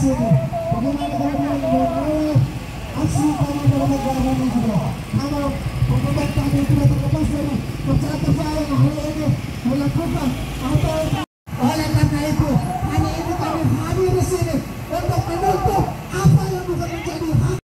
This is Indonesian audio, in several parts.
sini. Bagaimana kemudian menolak aksi kami dalam negara ini juga. Kalau pemerintah kami tidak terlepas dari keputusan yang hari ini melakukan atau oleh karena itu hari ini kami hadir di sini untuk menuntut apa yang bukan menjadi hak.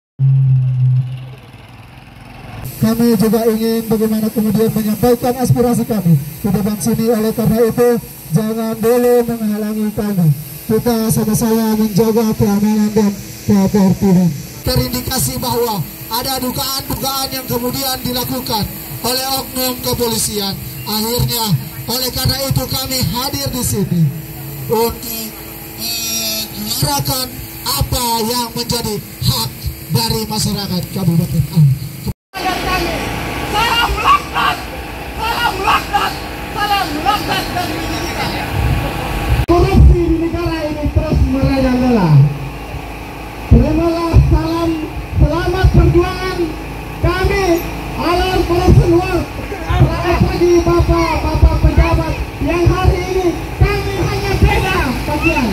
Kami juga ingin bagaimana kemudian menyampaikan aspirasi kami di depan sini. Oleh karena itu jangan dulu menghalangi kami. Kita sama-sama menjaga keamanan dan ketertiban. Terindikasi bahwa ada dugaan-dugaan yang kemudian dilakukan oleh oknum kepolisian. Akhirnya oleh karena itu kami hadir di sini untuk menyuarakan apa yang menjadi hak dari masyarakat Kabupaten Ambon. Salam laknat, salam laknat, salam laknat dari kita. Korupsi di negara ini terus merajalela. Terimalah salam selamat perjuangan kami Alor Corruption World. Selamat pagi bapak-bapak pejabat yang hari ini kami hanya beda bagian.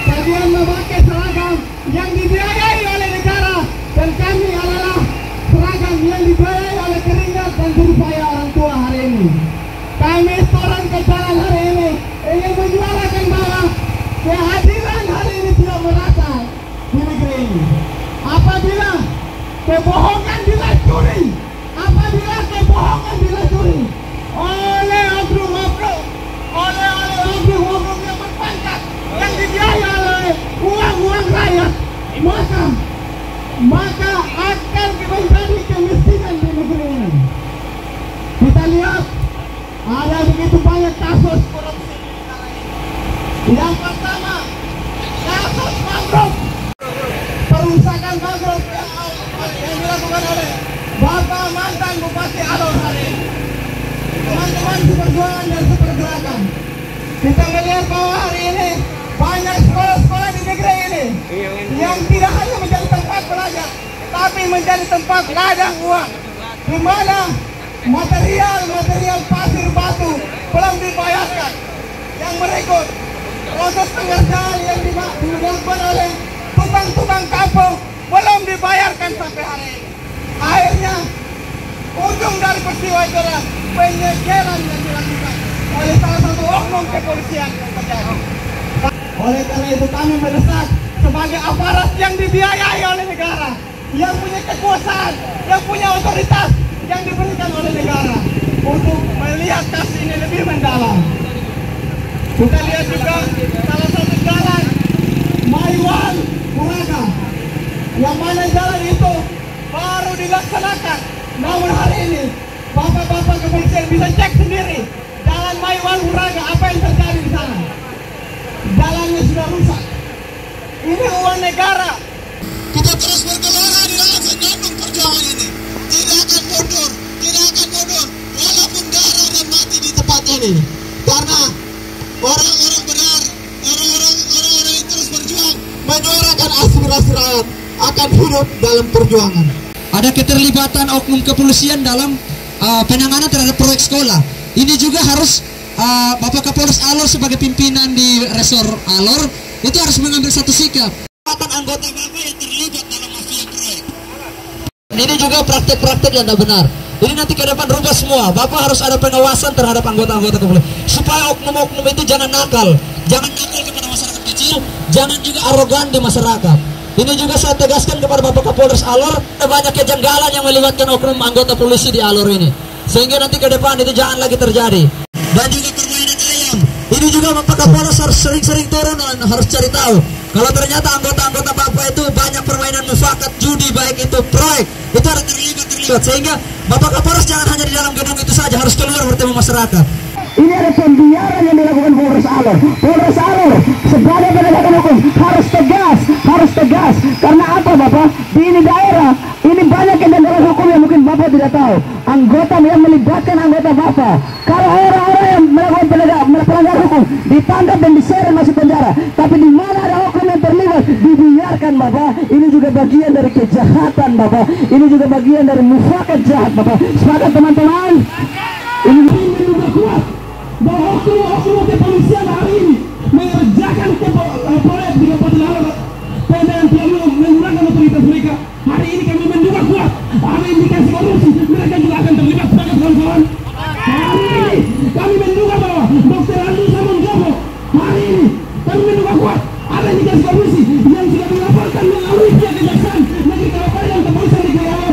Bagian memakai seragam yang dibiayai oleh negara dan kami adalah seragam yang dibiayai oleh keringat dan jeripaya orang tua hari ini. Kami turun ke jalan hari ini ingin menyuarakan bahwa kehadiran hari ini tidak merata di negeri ini. Apabila kebohongan dilacuri, apabila kebohongan dilacuri oleh oknum-oknum, oleh oknum-oknum yang berpangkat, yang dibiayai oleh uang-uang rakyat, maka akan menjadi kemiskinan di negeri ini. Kita lihat ada begitu banyak kasus korupsi di negara ini. Yang pertama, kasus mangrove, perusakan mangrove yang dilakukan oleh Bapak mantan Bupati Alor hari ini. Teman-teman seperjuangan dan sepergerakan, kita melihat bahwa hari ini banyak sekolah-sekolah di negeri ini yang tidak hanya menjadi tempat belajar, tapi menjadi tempat ladang uang, di mana material pasir batu belum dibayarkan. Yang berikut, proses pengerjaan yang dilakukan oleh tukang-tukang kampung belum dibayarkan sampai hari ini. Akhirnya, ujung dari peristiwa itu adalah penyegelan yang dilakukan oleh salah satu oknum kepolisian yang terjadi. Oleh karena itu kami mendesak sebagai aparat yang dibiayai oleh negara, yang punya kekuasaan, yang punya otoritas yang diberikan oleh negara untuk melihat kasus ini lebih mendalam. Kita lihat juga salah satu jalan Maiwan Muraga, yang mana jalan itu baru dilaksanakan, namun hari ini bapak-bapak kepolisian bisa cek sendiri jalan Maiwan Muraga apa yang terjadi di sana. Jalannya sudah rusak. Ini uang negara. Kita terus bergelora di dalam senjata perjuangan ini. Tidak akan mundur, walaupun darah dan mati di tempat ini. Karena orang-orang benar, orang-orang yang terus berjuang menyuarakan aspirasi rakyat akan hidup dalam perjuangan. Ada keterlibatan oknum kepolisian dalam penanganan terhadap proyek sekolah. Ini juga harus Bapak Kapolres Alor sebagai pimpinan di Resor Alor itu harus mengambil satu sikap. Anggota Bapak yang terlibat dalam mafia proyek. Ini juga praktek-praktek yang tidak benar. Jadi nanti ke depan rubah semua. Bapak harus ada pengawasan terhadap anggota-anggota kepolisian supaya oknum-oknum itu jangan nakal kepada masyarakat kecil, jangan juga arogan di masyarakat. Ini juga saya tegaskan kepada Bapak Kapolres Alor, banyak kejanggalan yang melibatkan oknum anggota polisi di Alor ini. Sehingga nanti ke depan itu jangan lagi terjadi. Dan juga permainan ayam. Ini juga Bapak Kapolres harus sering-sering turun dan harus cari tahu. Kalau ternyata anggota-anggota Bapak itu banyak permainan mufakat, judi, baik itu proyek, itu harus terlibat. Sehingga Bapak Kapolres jangan hanya di dalam gedung itu saja, harus keluar bertemu masyarakat. Ini ada pembiaran yang dilakukan Polres Alor. Polres Alor sebagai penegakan hukum harus tegas. Karena apa Bapak? Di ini daerah, ini banyak kendaraan hukum yang mungkin Bapak tidak tahu. Anggota yang melibatkan anggota Bapak. Kalau orang-orang yang melakukan pelanggar hukum ditangkap dan diseret masuk penjara. Tapi di mana ada hukum yang terlibat dibiarkan Bapak. Ini juga bagian dari kejahatan Bapak. Ini juga bagian dari mufakat jahat Bapak. Sepakat teman-teman? Ini juga kuat bahwa oknum kepolisian hari ini mengerjakan proyek di Kabupaten Alor PDAM selalu menggunakan otoritas mereka. Hari ini kami menduga kuat ada indikasi korupsi, mereka juga akan terlibat sebagai kawan-kawan. Hari ini kami menduga bahwa Dr. Andu Samonjobo, hari ini kami menduga kuat ada indikasi korupsi yang sudah dilaporkan melalui pihak kejaksaan negeri Kalapaya dan kepolisian negeri Riau.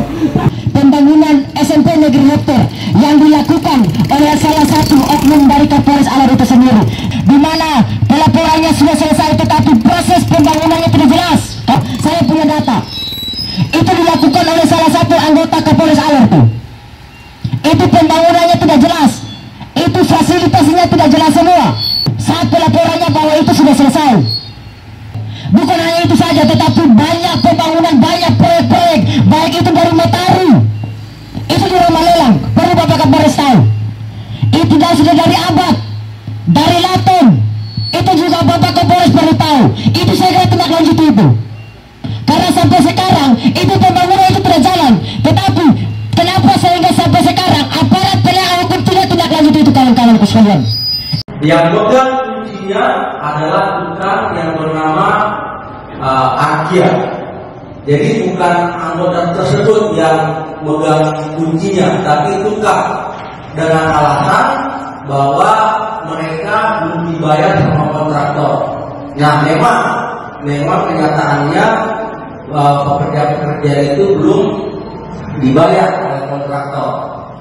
Pembangunan SMP Negeri Hektar yang dilakukan oleh salah satu oknum dari Kapolres Alor itu sendiri, di mana pelaporannya sudah selesai tetapi proses pembangunannya tidak jelas. Saya punya data, itu dilakukan oleh salah satu anggota Kapolres Alor itu pembangunannya tidak jelas, itu fasilitasnya tidak jelas semua. Saat pelaporannya bahwa itu sudah selesai. Bukan hanya itu saja, tetapi banyak pembangunan, banyak proyek-proyek, baik itu dari Matahari, itu di rumah lelang, perlu Bapak Kapolres tahu. Itu sudah dari Abad, dari Laton, itu juga Bapak Kapolres perlu tahu. Itu saya kira tindak lanjut itu. Karena sampai sekarang itu pembangunan itu tidak jalan. Tetapi kenapa sehingga sampai sekarang aparat penegak hukum tidak tindak lanjut itu, kawan-kawan sekalian? Yang megang kuncinya adalah tukang yang bernama Agia. Jadi bukan anggota tersebut yang megang kuncinya, tapi tukang, dengan alasan bahwa mereka belum dibayar sama kontraktor. Nah, memang kenyataannya pekerja-pekerja itu belum dibayar oleh kontraktor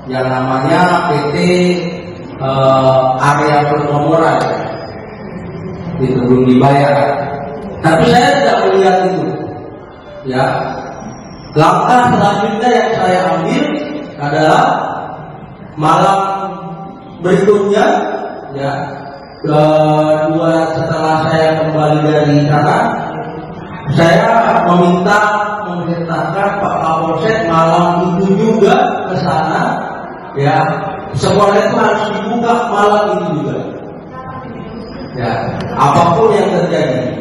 yang namanya PT Area Perkomoran, itu belum dibayar. Tapi saya tidak melihat itu. Ya, langkah selanjutnya yang saya ambil adalah malam berikutnya, ya, setelah saya kembali dari sana, saya memerintahkan Pak Kapolsek malam itu juga ke sana, ya. Sekolah itu harus dibuka malam itu juga, ya, apapun yang terjadi.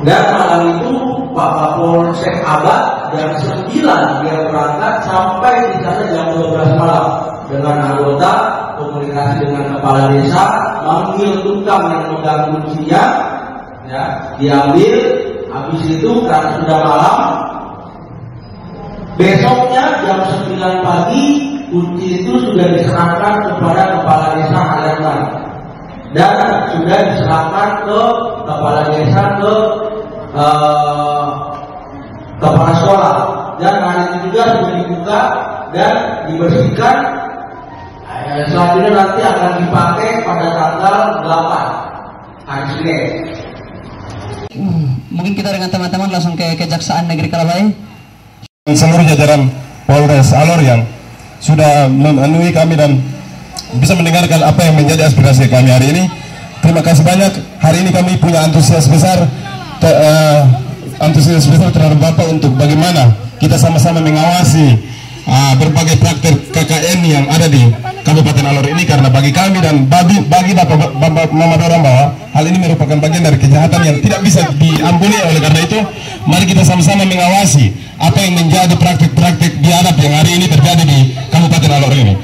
Dan malam itu Pak Kapolsek Abad jam 9 dia berangkat sampai di sana jam 12 malam dengan anggota komunikasi dengan kepala desa, manggil tukang yang megang kuncinya, ya, diambil. Habis itu karena sudah malam, besoknya jam 9 pagi kunci itu sudah diserahkan kepada kepala desa Alenman dan sudah diserahkan ke kepala desa, ke kepala sekolah, dan hari itu juga sudah dibuka dan dibersihkan. Selanjutnya nanti akan dipakai pada tanggal 8 hari Senin. Mungkin kita dengan teman-teman langsung ke Kejaksaan Negeri Kalapaya. Seluruh jajaran Polres Alor yang sudah memenuhi kami dan bisa mendengarkan apa yang menjadi aspirasi kami hari ini. Terima kasih banyak. Hari ini kami punya antusias besar terhadap Bapak untuk bagaimana kita sama-sama mengawasi berbagai praktek KKN yang ada di Kabupaten Alor ini, karena bagi kami dan bagi Bapak Mama Dorang bahwa hal ini merupakan bagian dari kejahatan yang tidak bisa diampuni. Oleh karena itu, mari kita sama-sama mengawasi apa yang menjadi praktek-praktek biadab yang hari ini terjadi di Kabupaten Alor ini.